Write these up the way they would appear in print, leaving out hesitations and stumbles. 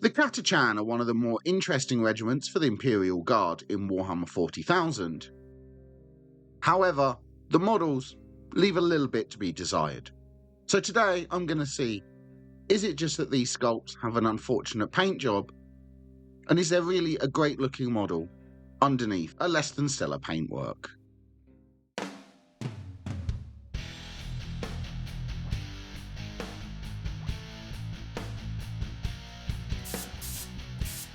The Catachan are one of the more interesting regiments for the Imperial Guard in Warhammer 40,000. However, the models leave a little bit to be desired. So today I'm going to see, is it just that these sculpts have an unfortunate paint job? And is there really a great looking model underneath a less than stellar paintwork?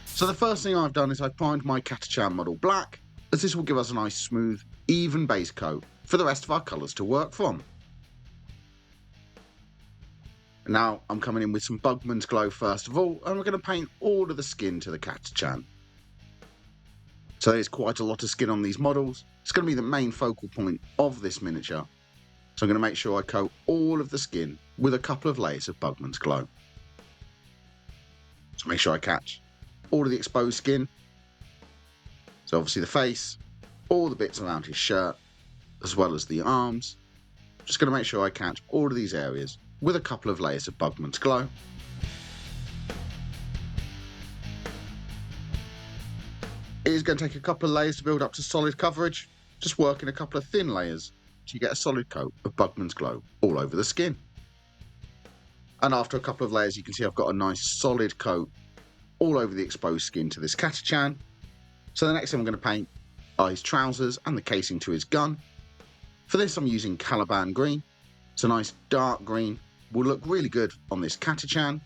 So the first thing I've done is I've primed my Catachan model black, as this will give us a nice smooth, even base coat for the rest of our colours to work from. And now I'm coming in with some Bugman's Glow first of all, and we're going to paint all of the skin to the Catachan. So there's quite a lot of skin on these models. It's going to be the main focal point of this miniature. So I'm going to make sure I coat all of the skin with a couple of layers of Bugman's Glow. So make sure I catch all of the exposed skin. So obviously the face, all the bits around his shirt, as well as the arms. Just going to make sure I catch all of these areas with a couple of layers of Bugman's Glow. It is going to take a couple of layers to build up to solid coverage, just working a couple of thin layers to get a solid coat of Bugman's Glow all over the skin. And after a couple of layers you can see I've got a nice solid coat all over the exposed skin to this Catachan. So the next thing I'm going to paint are his trousers and the casing to his gun. For this I'm using Caliban green. It's a nice dark green, will look really good on this Catachan.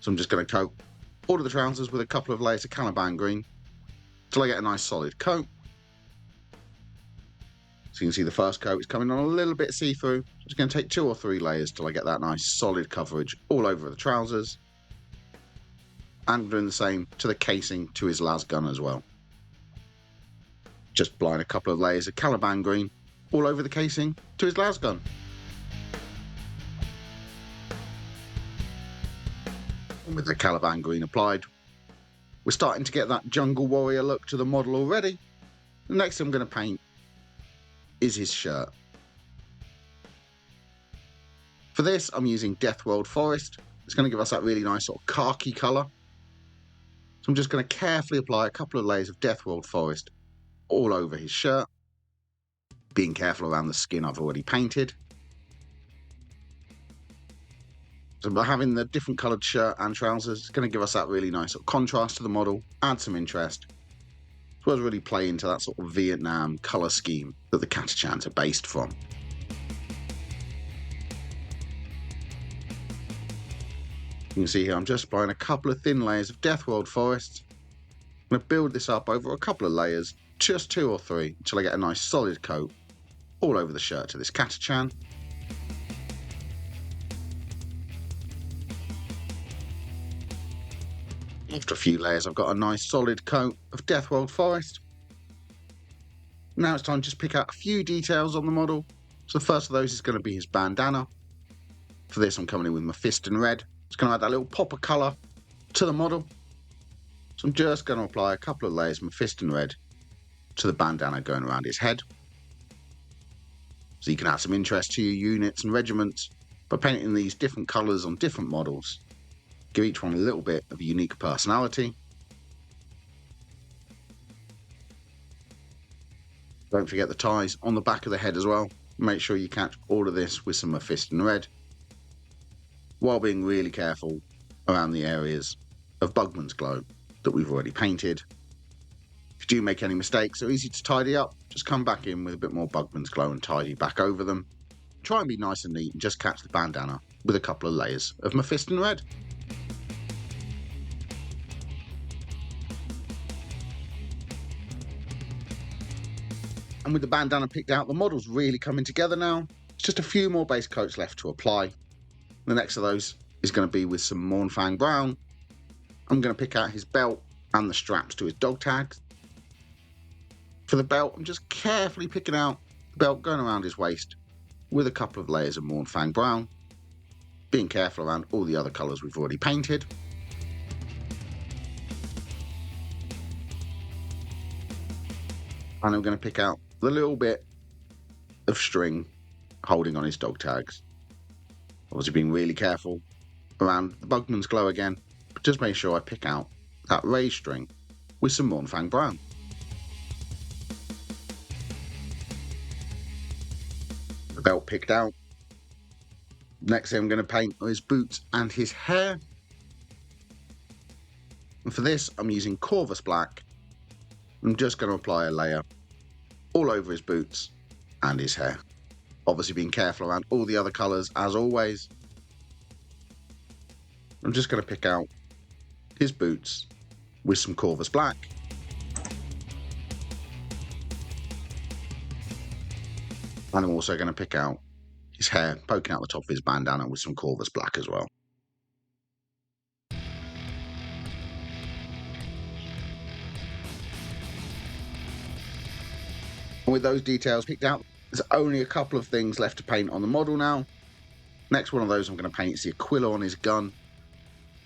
So I'm just going to coat all of the trousers with a couple of layers of Caliban green till I get a nice solid coat. So you can see the first coat is coming on a little bit see-through. It's going to take 2 or 3 layers till I get that nice solid coverage all over the trousers. And I'm doing the same to the casing to his las gun as well. Just applying a couple of layers of Caliban green all over the casing to his las gun. And with the Caliban green applied, we're starting to get that jungle warrior look to the model already. The next thing I'm going to paint is his shirt. For this I'm using Deathworld Forest. It's going to give us that really nice sort of khaki colour. So I'm just going to carefully apply a couple of layers of Deathworld Forest all over his shirt, being careful around the skin I've already painted. So by having the different coloured shirt and trousers, it's going to give us that really nice sort of contrast to the model, add some interest, as well as really play into that sort of Vietnam colour scheme that the Catachans are based from. You can see here I'm just applying a couple of thin layers of Deathworld Forest. I'm going to build this up over a couple of layers, just 2 or 3, until I get a nice solid coat all over the shirt to this Catachan. After a few layers I've got a nice solid coat of Deathworld Forest. Now it's time to just pick out a few details on the model. So the first of those is going to be his bandana. For this I'm coming in with my fist in red. It's going to add that little pop of colour to the model. So I'm just going to apply a couple of layers of my fist in red to the bandana going around his head. So you can add some interest to your units and regiments by painting these different colours on different models. Give each one a little bit of a unique personality. Don't forget the ties on the back of the head as well. Make sure you catch all of this with some Mephiston in red, while being really careful around the areas of Bugman's Glow that we've already painted. If you do make any mistakes, they're easy to tidy up. Just come back in with a bit more Bugman's Glow and tidy back over them. Try and be nice and neat and just catch the bandana with a couple of layers of Mephiston red. And with the bandana picked out, the model's really coming together now. It's just a few more base coats left to apply. The next of those is going to be with some Mournfang Brown. I'm going to pick out his belt and the straps to his dog tags. For the belt, I'm just carefully picking out the belt going around his waist with a couple of layers of Mournfang Brown, being careful around all the other colours we've already painted. And I'm going to pick out the little bit of string holding on his dog tags. Obviously being really careful around the Bugman's Glow again, but just make sure I pick out that raised string with some Mournfang Brown. The belt picked out. Next thing I'm going to paint are his boots and his hair. And for this, I'm using Corvus Black. I'm just going to apply a layer all over his boots and his hair. Obviously being careful around all the other colours as always. I'm just going to pick out his boots with some Corvus Black. And I'm also going to pick out his hair, poking out the top of his bandana with some Corvus Black as well. And with those details picked out, there's only a couple of things left to paint on the model now. Next one of those I'm going to paint is the Aquilla on his gun.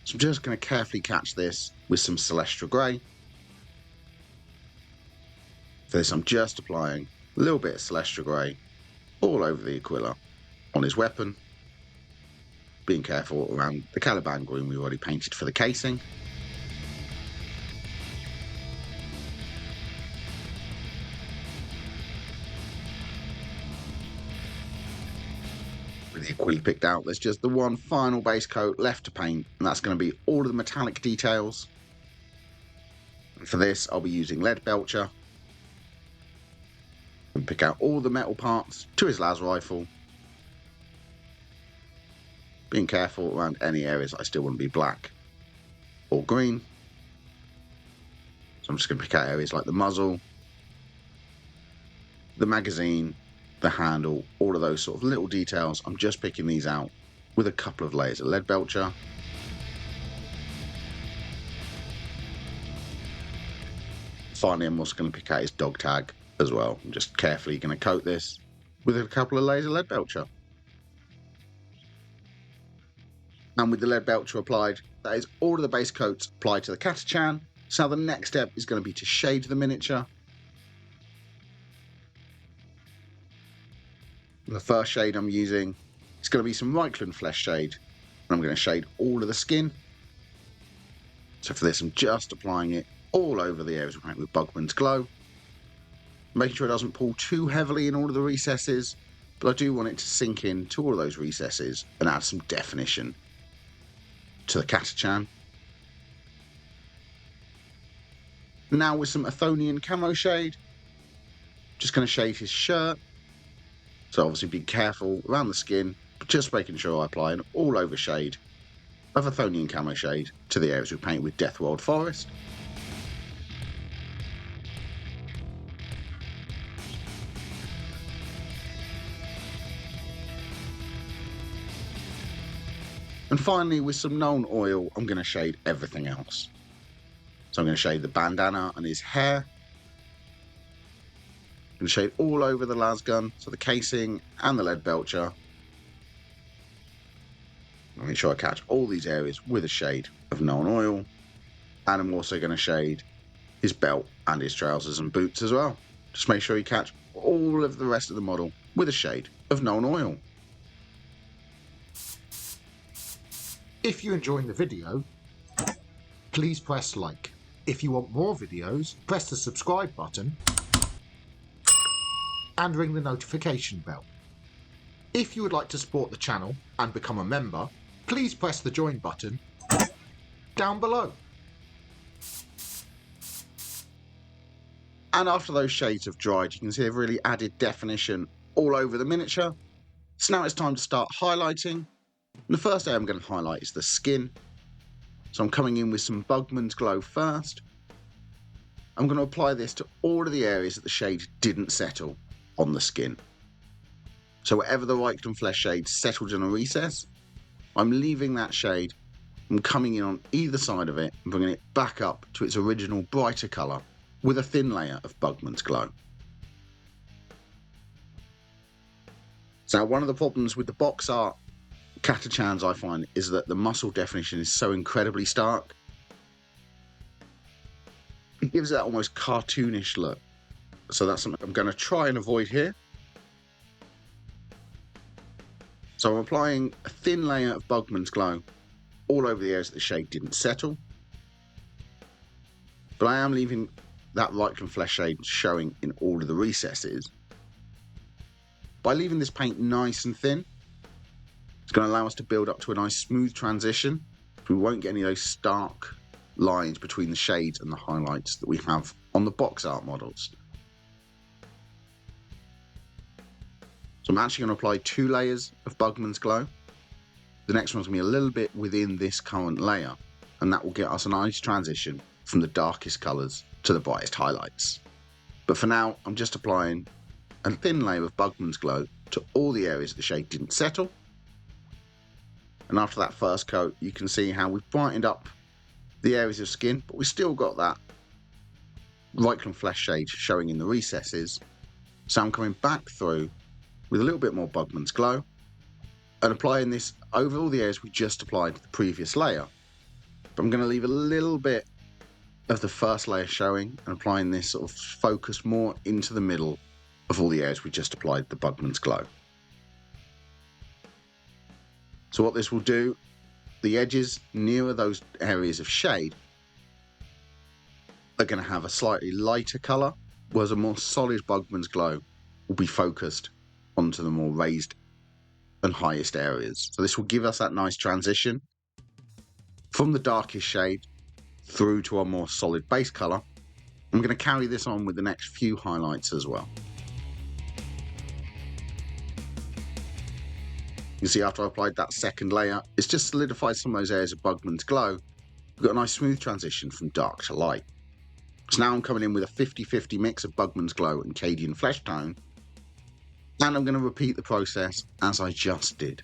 So I'm just going to carefully catch this with some Celestial Grey. For this I'm just applying a little bit of Celestial Grey all over the Aquilla on his weapon. Being careful around the Caliban green we already painted for the casing. With the Aquilla picked out, there's just the one final base coat left to paint, and that's going to be all of the metallic details. And for this I'll be using Lead Belcher. And pick out all the metal parts to his las rifle. Being careful around any areas I still want to be black or green. So I'm just going to pick out areas like the muzzle, the magazine, the handle, all of those sort of little details. I'm just picking these out with a couple of layers of Lead Belcher. Finally, I'm also going to pick out his dog tag as well. I'm just carefully going to coat this with a couple of layers of Lead Belcher. And with the Lead Belcher applied, that is all of the base coats applied to the Catachan. So now the next step is going to be to shade the miniature. The first shade I'm using is going to be some Reichland Flesh shade. And I'm going to shade all of the skin. So for this I'm just applying it all over the areas we're painting with Bugman's Glow. Making sure it doesn't pull too heavily in all of the recesses, but I do want it to sink in to all of those recesses and add some definition to the Catachan. Now with some Athonian camo shade, just going to shade his shirt. So obviously be careful around the skin, but just making sure I apply an all over shade of Athonian camo shade to the areas we paint with Deathworld Forest. And finally, with some Known Oil, I'm going to shade everything else. So I'm going to shade the bandana and his hair. I'm going to shade all over the las gun, so the casing and the Lead Belcher. I'll make sure I catch all these areas with a shade of Known Oil. And I'm also going to shade his belt and his trousers and boots as well. Just make sure you catch all of the rest of the model with a shade of Known Oil. If you enjoyed the video, please press like. If you want more videos, press the subscribe button and ring the notification bell. If you would like to support the channel and become a member, please press the join button down below. And after those shades have dried, you can see they've really added definition all over the miniature. So now it's time to start highlighting. And the first area I'm going to highlight is the skin. So I'm coming in with some Bugman's Glow first. I'm going to apply this to all of the areas that the shade didn't settle on the skin. So wherever the Reichland Flesh shade settled in a recess, I'm leaving that shade. I'm coming in on either side of it and bringing it back up to its original brighter colour with a thin layer of Bugman's Glow. So now one of the problems with the box art Catachans I find is that the muscle definition is so incredibly stark. It gives that almost cartoonish look. So that's something I'm going to try and avoid here. So I'm applying a thin layer of Bugman's Glow all over the areas that the shade didn't settle. But I am leaving that Reichland flesh shade showing in all of the recesses. By leaving this paint nice and thin, it's going to allow us to build up to a nice smooth transition. We won't get any of those stark lines between the shades and the highlights that we have on the box art models. So I'm actually going to apply 2 layers of Bugman's Glow. The next one's going to be a little bit within this current layer, and that will get us a nice transition from the darkest colours to the brightest highlights. But for now, I'm just applying a thin layer of Bugman's Glow to all the areas the shade didn't settle. And after that first coat, you can see how we've brightened up the areas of skin, but we've still got that Reichland flesh shade showing in the recesses. So I'm coming back through with a little bit more Bugman's Glow and applying this over all the areas we just applied the previous layer. But I'm going to leave a little bit of the first layer showing and applying this sort of focus more into the middle of all the areas we just applied the Bugman's Glow. So what this will do, the edges nearer those areas of shade are going to have a slightly lighter colour, whereas a more solid Bugman's Glow will be focused onto the more raised and highest areas. So this will give us that nice transition from the darkest shade through to our more solid base colour. I'm going to carry this on with the next few highlights as well. You see, after I applied that second layer, it's just solidified some of those areas of Bugman's Glow. We've got a nice smooth transition from dark to light. So now I'm coming in with a 50-50 mix of Bugman's Glow and Cadian Flesh Tone, and I'm going to repeat the process as I just did.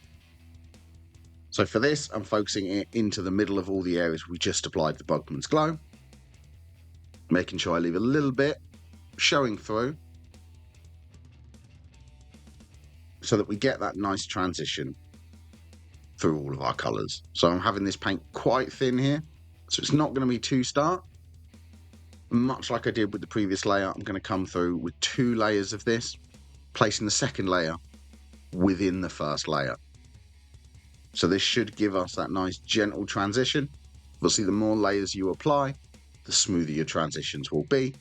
So for this, I'm focusing it into the middle of all the areas we just applied the Bugman's Glow, making sure I leave a little bit showing through, so that we get that nice transition through all of our colours. So I'm having this paint quite thin here, so it's not going to be too stark. Much like I did with the previous layer, I'm going to come through with 2 layers of this, placing the second layer within the first layer. So this should give us that nice gentle transition. Obviously, the more layers you apply, the smoother your transitions will be.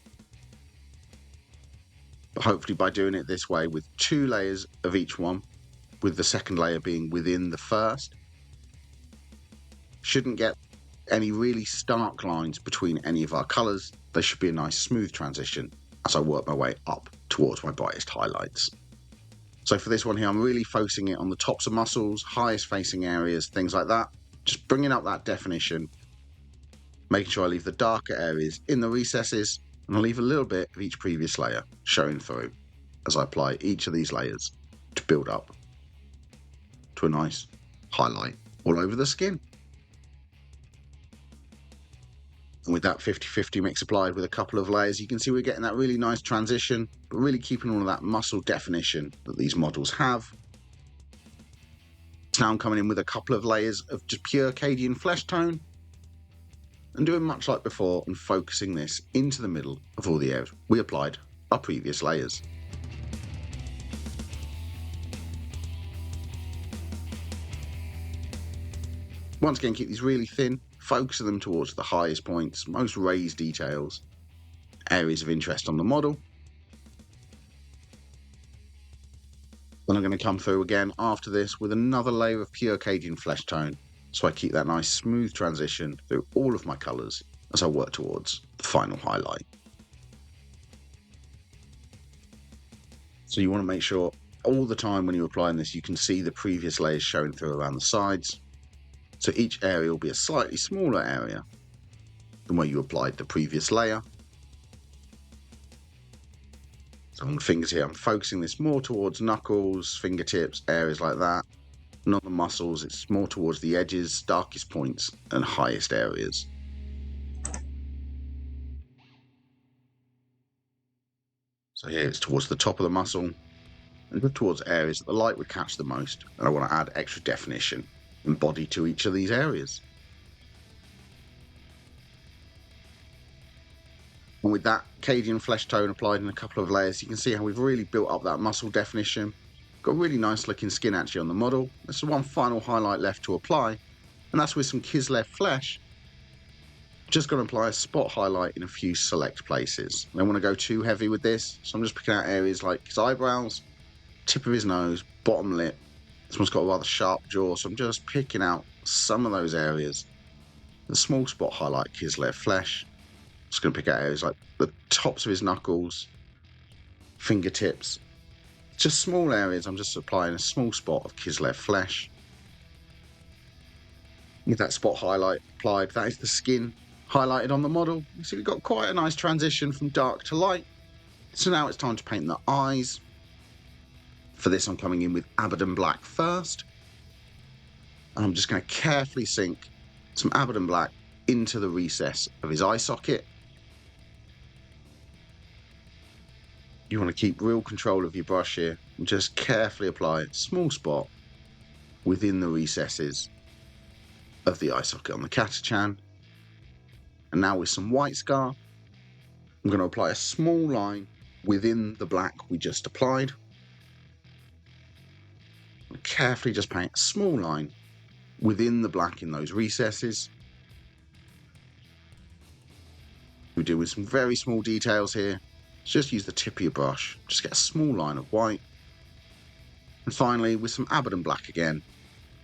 But hopefully by doing it this way with 2 layers of each one, with the second layer being within the first, shouldn't get any really stark lines between any of our colours. There should be a nice smooth transition as I work my way up towards my brightest highlights. So for this one here, I'm really focusing it on the tops of muscles, highest facing areas, things like that. Just bringing up that definition, making sure I leave the darker areas in the recesses, and I'll leave a little bit of each previous layer showing through as I apply each of these layers to build up to a nice highlight all over the skin. And with that 50-50 mix applied with a couple of layers, you can see we're getting that really nice transition, but really keeping all of that muscle definition that these models have. So now I'm coming in with a couple of layers of just pure Cadian Flesh Tone, and doing much like before and focusing this into the middle of all the areas we applied our previous layers. Once again, keep these really thin, focusing them towards the highest points, most raised details, areas of interest on the model. Then I'm going to come through again after this with another layer of pure Cadian Flesh Tone, so I keep that nice smooth transition through all of my colours as I work towards the final highlight. So you want to make sure all the time when you're applying this, you can see the previous layers showing through around the sides. So each area will be a slightly smaller area than where you applied the previous layer. So on the fingers here, I'm focusing this more towards knuckles, fingertips, areas like that. Not the muscles, it's more towards the edges, darkest points, and highest areas. So here it's towards the top of the muscle, and towards areas that the light would catch the most, and I want to add extra definition and body to each of these areas. And with that Cadian Flesh Tone applied in a couple of layers, you can see how we've really built up that muscle definition. Got a really nice looking skin actually on the model. There's one final highlight left to apply, and and that's with some Kislev flesh. Just going to apply a spot highlight in a few select places. I don't want to go too heavy with this, so I'm just picking out areas like his eyebrows, tip of his nose, bottom lip. This one's got a rather sharp jaw, so I'm just picking out some of those areas. The small spot highlight Kislev flesh. Just going to pick out areas like the tops of his knuckles, fingertips. Just small areas. I'm just applying a small spot of Kislev flesh. With that spot highlight applied, that is the skin highlighted on the model. You see we've got quite a nice transition from dark to light. So now it's time to paint the eyes. For this I'm coming in with Abaddon Black first. And I'm just going to carefully sink some Abaddon Black into the recess of his eye socket. You want to keep real control of your brush here and just carefully apply a small spot within the recesses of the eye socket on the Catachan. And now with some white scar, I'm going to apply a small line within the black we just applied. And carefully just paint a small line within the black in those recesses. We do with some very small details here. Just use the tip of your brush, just get a small line of white. And finally, with some Abaddon Black again,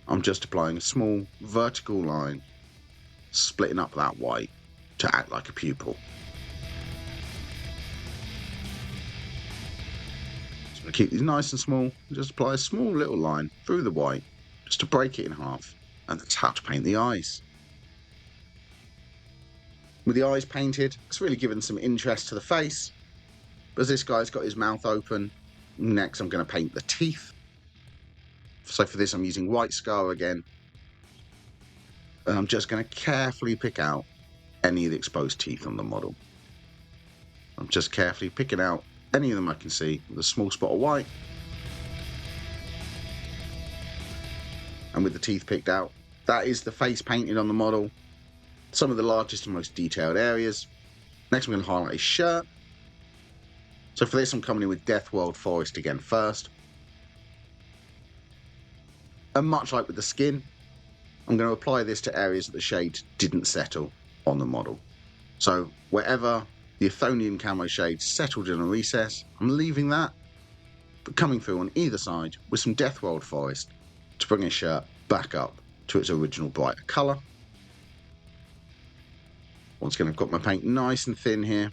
I'm just applying a small vertical line, splitting up that white to act like a pupil. So I'm going to keep these nice and small, and just apply a small little line through the white, just to break it in half, and that's how to paint the eyes. With the eyes painted, it's really given some interest to the face. But as this guy's got his mouth open, next I'm going to paint the teeth. So for this I'm using white scar again. And I'm just going to carefully pick out any of the exposed teeth on the model. I'm just carefully picking out any of them I can see with a small spot of white. And with the teeth picked out, that is the face painted on the model. Some of the largest and most detailed areas. Next I'm going to highlight his shirt. So for this I'm coming in with Deathworld Forest again first. And much like with the skin, I'm going to apply this to areas that the shade didn't settle on the model. So wherever the Athonian camo shade settled in a recess, I'm leaving that, but coming through on either side with some Deathworld Forest to bring his shirt back up to its original brighter colour. Once again I've got my paint nice and thin here.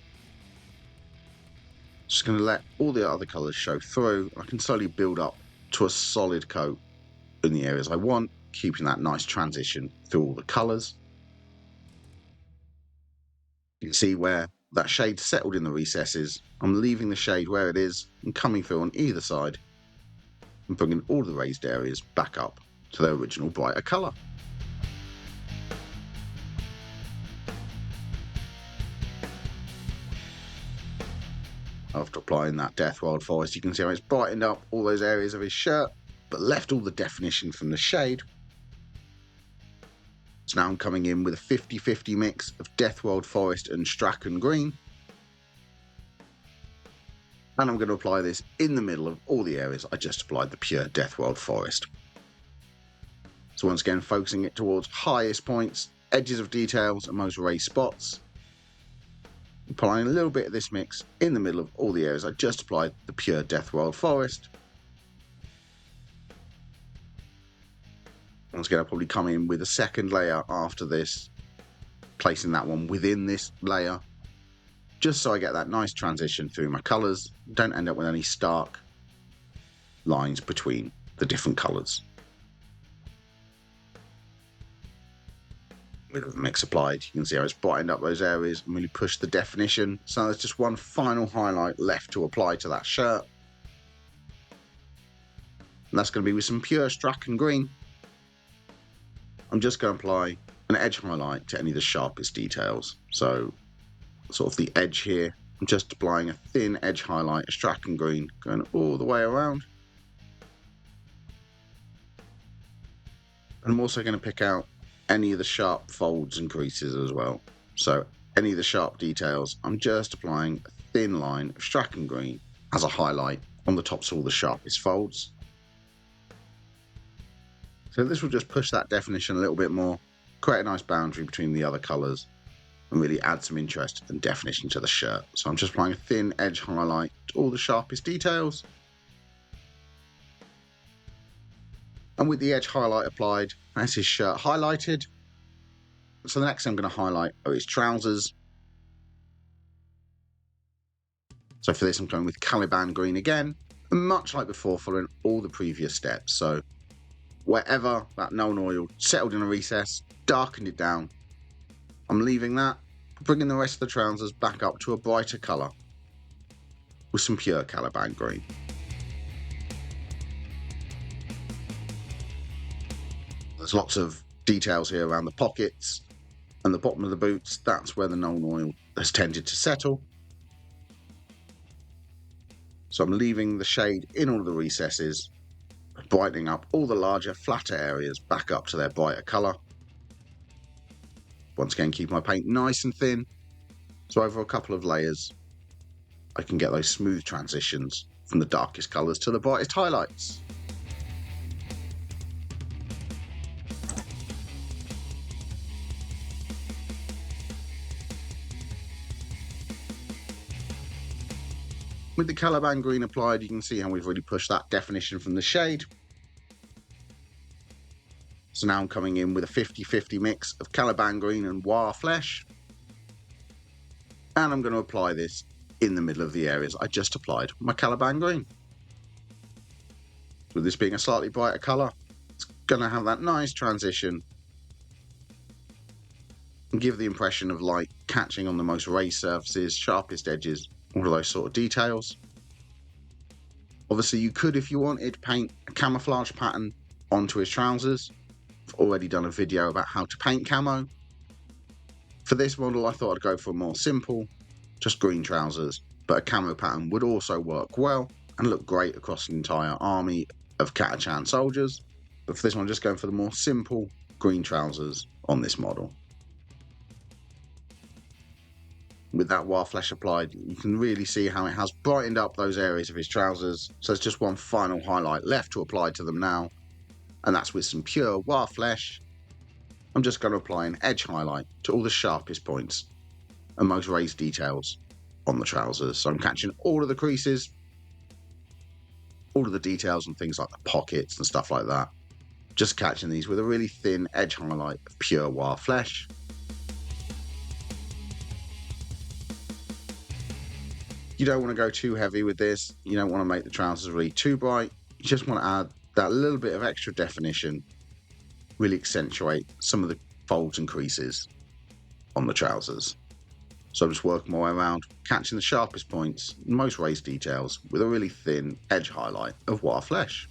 Just going to let all the other colours show through. I can slowly build up to a solid coat in the areas I want, keeping that nice transition through all the colours. You can see where that shade settled in the recesses. I'm leaving the shade where it is and coming through on either side and bringing all the raised areas back up to their original brighter colour. After applying that Deathworld Forest, you can see how it's brightened up all those areas of his shirt, but left all the definition from the shade. So now I'm coming in with a 50-50 mix of Deathworld Forest and Strachan Green. And I'm going to apply this in the middle of all the areas I just applied the pure Deathworld Forest. So once again, focusing it towards highest points, edges of details and most raised spots. Applying a little bit of this mix in the middle of all the areas I just applied the pure Deathworld Forest. Once again, I'll probably come in with a second layer after this, placing that one within this layer, just so I get that nice transition through my colours, don't end up with any stark lines between the different colours. With the mix applied, you can see how it's brightened up those areas and really pushed the definition. So there's just one final highlight left to apply to that shirt. And that's going to be with some pure Strachan Green. I'm just going to apply an edge highlight to any of the sharpest details. So sort of the edge here, I'm just applying a thin edge highlight of Strachan Green going all the way around. And I'm also going to pick out any of the sharp folds and creases as well. So any of the sharp details, I'm just applying a thin line of Strachan Green as a highlight on the tops of all the sharpest folds. So this will just push that definition a little bit more create a nice boundary between the other colours and really add some interest and definition to the shirt. So I'm just applying a thin edge highlight to all the sharpest details. And with the edge highlight applied, that's his shirt highlighted. So the next thing I'm going to highlight are his trousers. So for this I'm going with Caliban green again, and much like before, following all the previous steps. So wherever that known oil settled in a recess, darkened it down, I'm leaving that, bringing the rest of the trousers back up to a brighter colour with some pure Caliban green. There's lots of details here around the pockets and the bottom of the boots. That's where the known oil has tended to settle. So I'm leaving the shade in all of the recesses, brightening up all the larger, flatter areas back up to their brighter colour. Once again, keep my paint nice and thin, so over a couple of layers, I can get those smooth transitions from the darkest colours to the brightest highlights. With the Caliban green applied, you can see how we've really pushed that definition from the shade. So now I'm coming in with a 50-50 mix of Caliban green and War Flesh. And I'm going to apply this in the middle of the areas I just applied my Caliban green. With this being a slightly brighter colour, it's going to have that nice transition and give the impression of light catching on the most raised surfaces, sharpest edges, all of those sort of details. Obviously you could, if you wanted, paint a camouflage pattern onto his trousers. I've already done a video about how to paint camo. For this model I thought I'd go for a more simple, just green trousers, but a camo pattern would also work well and look great across an entire army of Catachan soldiers. But for this one I'm just going for the more simple green trousers on this model. With that War Flesh applied, you can really see how it has brightened up those areas of his trousers. So there's just one final highlight left to apply to them now, and that's with some pure War Flesh. I'm just going to apply an edge highlight to all the sharpest points and most raised details on the trousers. So I'm catching all of the creases, all of the details on things like the pockets and stuff like that. Just catching these with a really thin edge highlight of pure War Flesh. You don't want to go too heavy with this. You don't want to make the trousers really too bright. You just want to add that little bit of extra definition, really accentuate some of the folds and creases on the trousers. So I'm just working my way around, catching the sharpest points, most raised details with a really thin edge highlight of War Flesh.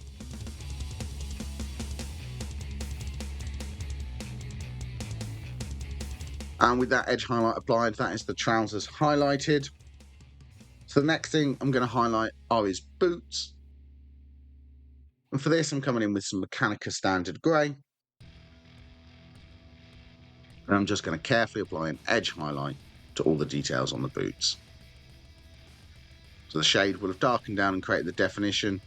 And with that edge highlight applied, that is the trousers highlighted. So the next thing I'm going to highlight are his boots. And for this I'm coming in with some Mechanica Standard Grey. And I'm just going to carefully apply an edge highlight to all the details on the boots. So the shade will have darkened down and created the definition.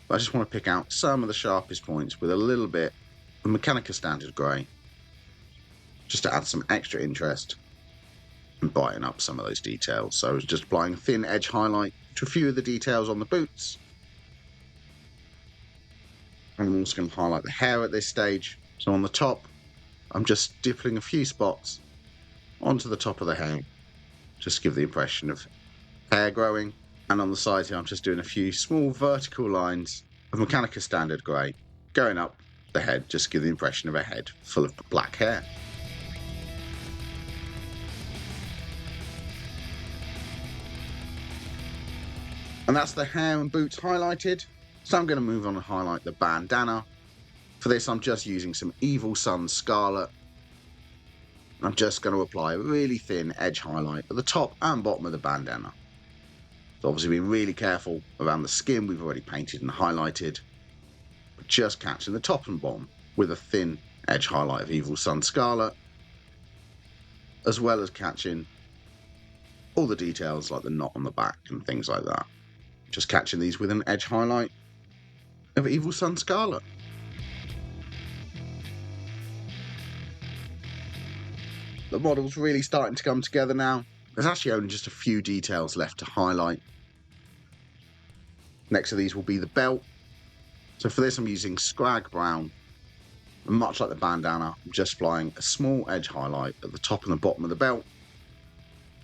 But I just want to pick out some of the sharpest points with a little bit of Mechanica Standard Grey, just to add some extra interest and brighten up some of those details. So I was just applying a thin edge highlight to a few of the details on the boots. And I'm also going to highlight the hair at this stage. So on the top, I'm just dipping a few spots onto the top of the hair, just to give the impression of hair growing. And on the side here, I'm just doing a few small vertical lines of Mechanica Standard Grey going up the head, just to give the impression of a head full of black hair. And that's the hair and boots highlighted. So I'm going to move on and highlight the bandana. For this I'm just using some Evil Sun Scarlet. I'm just going to apply a really thin edge highlight at the top and bottom of the bandana. So obviously being really careful around the skin we've already painted and highlighted. But just catching the top and bottom with a thin edge highlight of Evil Sun Scarlet. As well as catching all the details like the knot on the back and things like that. Just catching these with an edge highlight of Evil Sun Scarlet. The model's really starting to come together now. There's actually only just a few details left to highlight. Next to these will be the belt. So for this I'm using Scrag Brown. And much like the bandana, I'm just applying a small edge highlight at the top and the bottom of the belt,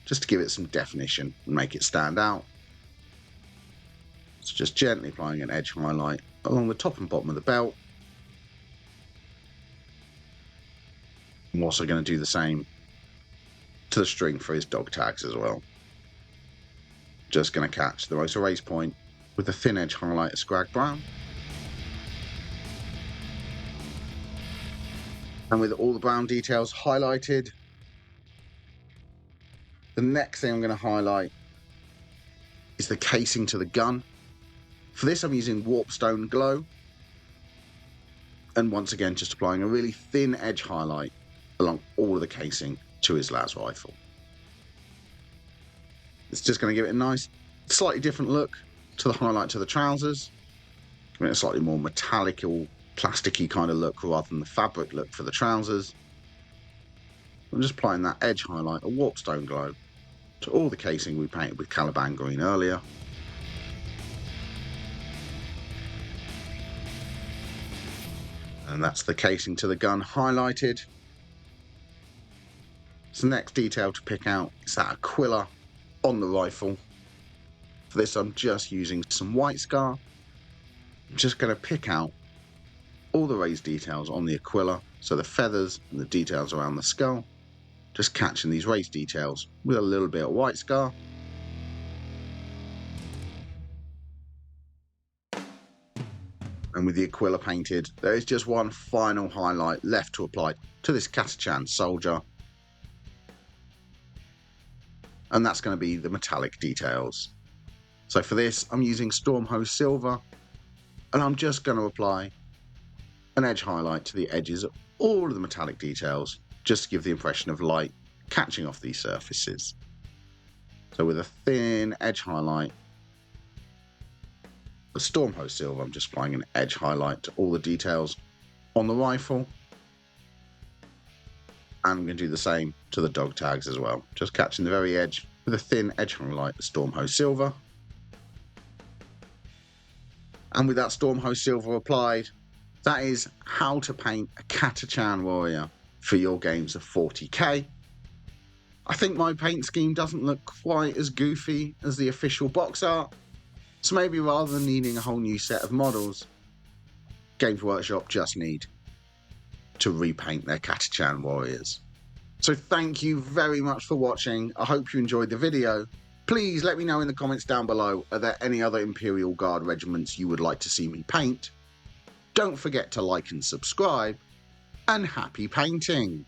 just to give it some definition and make it stand out. So just gently applying an edge highlight along the top and bottom of the belt. I'm also going to do the same to the string for his dog tags as well. Just going to catch the most erase point with a thin edge highlight of Scrag Brown. And with all the brown details highlighted, the next thing I'm going to highlight is the casing to the gun. For this I'm using Warpstone Glow. And once again just applying a really thin edge highlight along all of the casing to his las rifle. It's just going to give it a nice, slightly different look to the highlight to the trousers. Give it a slightly more metallic or plasticky kind of look rather than the fabric look for the trousers. I'm just applying that edge highlight of Warpstone Glow to all the casing we painted with Caliban Green earlier. And that's the casing to the gun highlighted. So the next detail to pick out is that Aquilla on the rifle. For this I'm just using some white scar. I'm just going to pick out all the raised details on the Aquilla, so the feathers and the details around the skull. Just catching these raised details with a little bit of white scar. And with the Aquilla painted, there is just one final highlight left to apply to this Catachan soldier. And that's going to be the metallic details. So for this, I'm using Stormhose Silver, and I'm just going to apply an edge highlight to the edges of all of the metallic details, just to give the impression of light catching off these surfaces. So with a thin edge highlight, the Stormhose Silver, I'm just applying an edge highlight to all the details on the rifle. And I'm going to do the same to the dog tags as well, just catching the very edge with a thin edge highlight, the Stormhose Silver. And with that Stormhose Silver applied, that is how to paint a Catachan warrior for your games of 40k. I think my paint scheme doesn't look quite as goofy as the official box art, so maybe rather than needing a whole new set of models, Games Workshop just need to repaint their Catachan warriors. So thank you very much for watching. I hope you enjoyed the video. Please let me know in the comments down below, are there any other Imperial Guard regiments you would like to see me paint? Don't forget to like and subscribe, and happy painting!